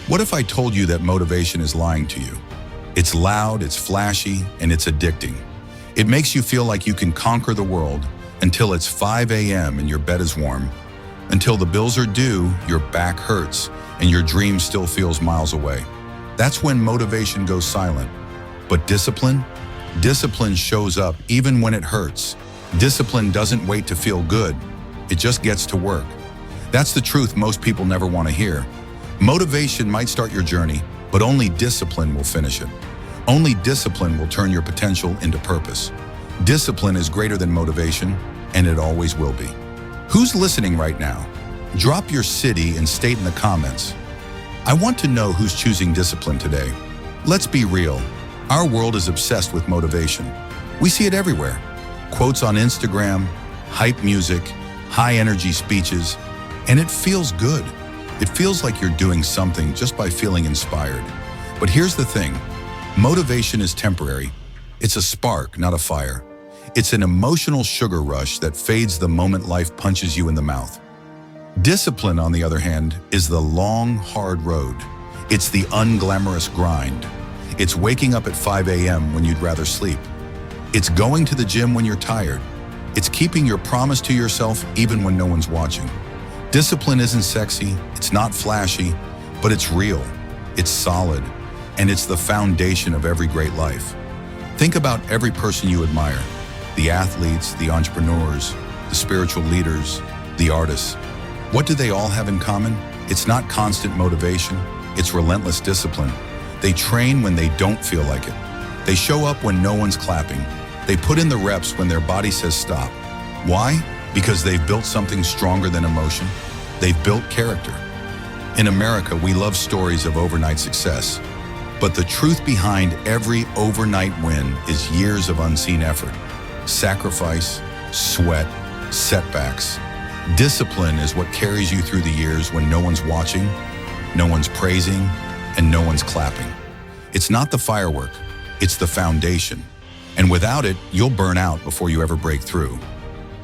What if I told you that motivation is lying to you? It's loud, it's flashy, and it's addicting. It makes you feel like you can conquer the world until it's 5 a.m. and your bed is warm, until the bills are due, your back hurts, and your dream still feels miles away. That's when motivation goes silent. But discipline? Discipline shows up even when it hurts. Discipline doesn't wait to feel good. It just gets to work. That's the truth most people never want to hear. Motivation might start your journey, but only discipline will finish it. Only discipline will turn your potential into purpose. Discipline is greater than motivation, and it always will be. Who's listening right now? Drop your city and state in the comments. I want to know who's choosing discipline today. Let's be real. Our world is obsessed with motivation. We see it everywhere. Quotes on Instagram, hype music, high-energy speeches, and it feels good. It feels like you're doing something just by feeling inspired. But here's the thing. Motivation is temporary. It's a spark, not a fire. It's an emotional sugar rush that fades the moment life punches you in the mouth. Discipline, on the other hand, is the long, hard road. It's the unglamorous grind. It's waking up at 5 a.m. when you'd rather sleep. It's going to the gym when you're tired. It's keeping your promise to yourself even when no one's watching. Discipline isn't sexy, it's not flashy, but it's real, it's solid, and it's the foundation of every great life. Think about every person you admire, the athletes, the entrepreneurs, the spiritual leaders, the artists. What do they all have in common? It's not constant motivation, it's relentless discipline. They train when they don't feel like it. They show up when no one's clapping. They put in the reps when their body says stop. Why? Because they've built something stronger than emotion. They've built character. In America, we love stories of overnight success. But the truth behind every overnight win is years of unseen effort. Sacrifice, sweat, setbacks. Discipline is what carries you through the years when no one's watching, no one's praising, and no one's clapping. It's not the firework, it's the foundation. And without it, you'll burn out before you ever break through.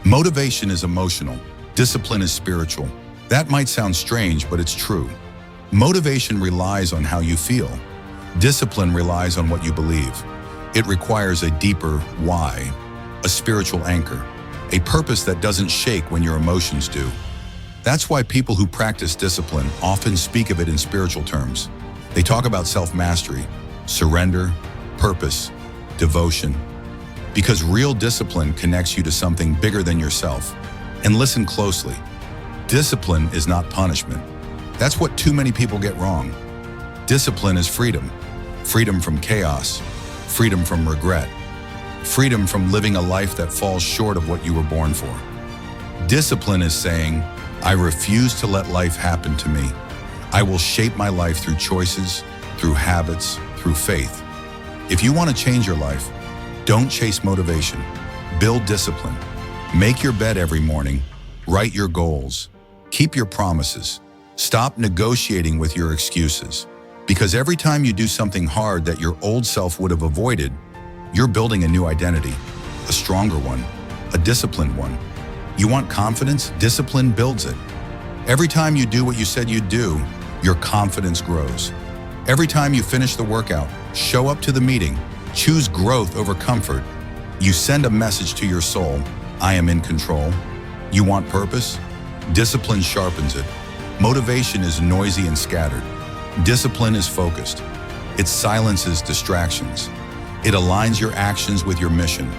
Motivation is emotional, discipline is spiritual. That might sound strange, but it's true. Motivation relies on how you feel. Discipline relies on what you believe. It requires a deeper why, a spiritual anchor, a purpose that doesn't shake when your emotions do. That's why people who practice discipline often speak of it in spiritual terms. They talk about self-mastery, surrender, purpose, devotion. Because real discipline connects you to something bigger than yourself. And listen closely. Discipline is not punishment. That's what too many people get wrong. Discipline is freedom. Freedom from chaos. Freedom from regret. Freedom from living a life that falls short of what you were born for. Discipline is saying, I refuse to let life happen to me. I will shape my life through choices, through habits, through faith. If you want to change your life, don't chase motivation. Build discipline. Make your bed every morning. Write your goals. Keep your promises. Stop negotiating with your excuses. Because every time you do something hard that your old self would have avoided, you're building a new identity, a stronger one, a disciplined one. You want confidence? Discipline builds it. Every time you do what you said you'd do, your confidence grows. Every time you finish the workout, show up to the meeting, choose growth over comfort, you send a message to your soul, I am in control. You want purpose? Discipline sharpens it. Motivation is noisy and scattered. Discipline is focused. It silences distractions. It aligns your actions with your mission.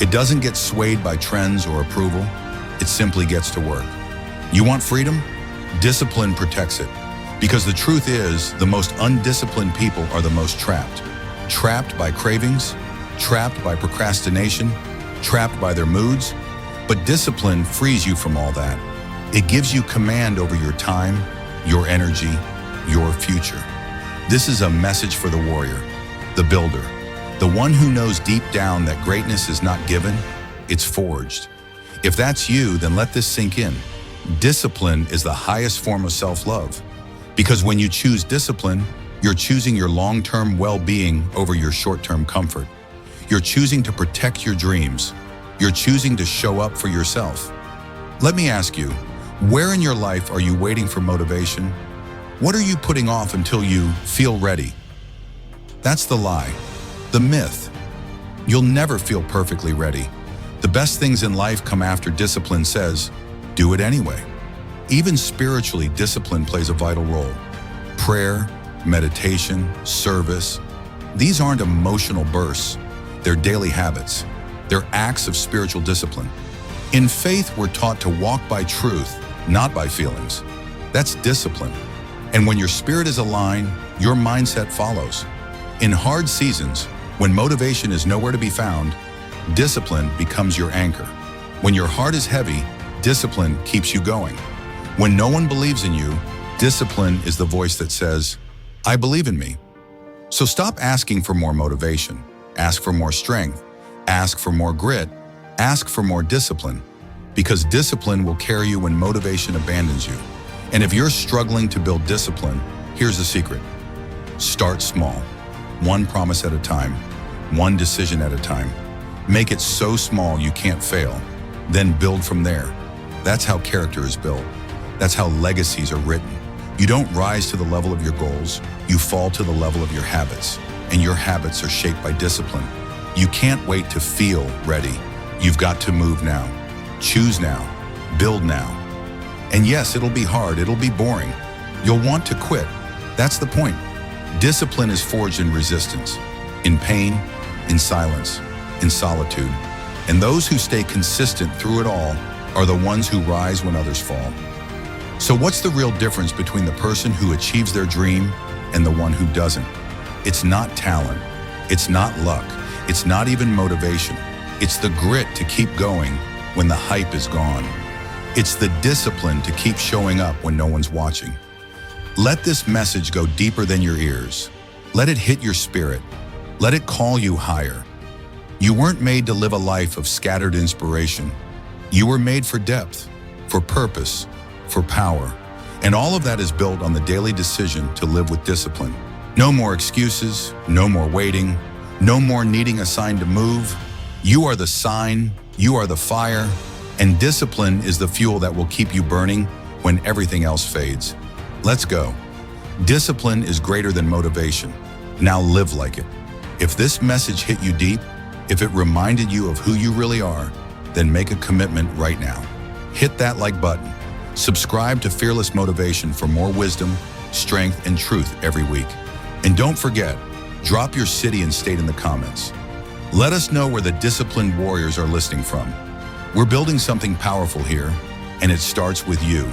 It doesn't get swayed by trends or approval. It simply gets to work. You want freedom? Discipline protects it. Because the truth is, the most undisciplined people are the most trapped. Trapped by cravings, trapped by procrastination, trapped by their moods. But discipline frees you from all that. It gives you command over your time, your energy, your future. This is a message for the warrior, the builder, the one who knows deep down that greatness is not given, it's forged. If that's you, then let this sink in. Discipline is the highest form of self-love. Because when you choose discipline, you're choosing your long-term well-being over your short-term comfort. You're choosing to protect your dreams. You're choosing to show up for yourself. Let me ask you, where in your life are you waiting for motivation? What are you putting off until you feel ready? That's the lie, the myth. You'll never feel perfectly ready. The best things in life come after discipline says, do it anyway. Even spiritually, discipline plays a vital role. Prayer, meditation, service, these aren't emotional bursts. They're daily habits. They're acts of spiritual discipline. In faith, we're taught to walk by truth, not by feelings. That's discipline. And when your spirit is aligned, your mindset follows. In hard seasons, when motivation is nowhere to be found, discipline becomes your anchor. When your heart is heavy, discipline keeps you going. When no one believes in you, discipline is the voice that says, I believe in me. So stop asking for more motivation. Ask for more strength. Ask for more grit. Ask for more discipline. Because discipline will carry you when motivation abandons you. And if you're struggling to build discipline, here's the secret. Start small. One promise at a time. One decision at a time. Make it so small you can't fail. Then build from there. That's how character is built. That's how legacies are written. You don't rise to the level of your goals. You fall to the level of your habits. And your habits are shaped by discipline. You can't wait to feel ready. You've got to move now. Choose now. Build now. And yes, it'll be hard. It'll be boring. You'll want to quit. That's the point. Discipline is forged in resistance, in pain, in silence, in solitude. And those who stay consistent through it all are the ones who rise when others fall. So what's the real difference between the person who achieves their dream and the one who doesn't? It's not talent. It's not luck. It's not even motivation. It's the grit to keep going when the hype is gone. It's the discipline to keep showing up when no one's watching. Let this message go deeper than your ears. Let it hit your spirit. Let it call you higher. You weren't made to live a life of scattered inspiration. You were made for depth, for purpose, for power. And all of that is built on the daily decision to live with discipline. No more excuses, no more waiting, no more needing a sign to move. You are the sign, you are the fire, and discipline is the fuel that will keep you burning when everything else fades. Let's go. Discipline is greater than motivation. Now live like it. If this message hit you deep, if it reminded you of who you really are, then make a commitment right now. Hit that like button. Subscribe to Fearless Motivation for more wisdom, strength, and truth every week. And don't forget, drop your city and state in the comments. Let us know where the disciplined warriors are listening from. We're building something powerful here, and it starts with you.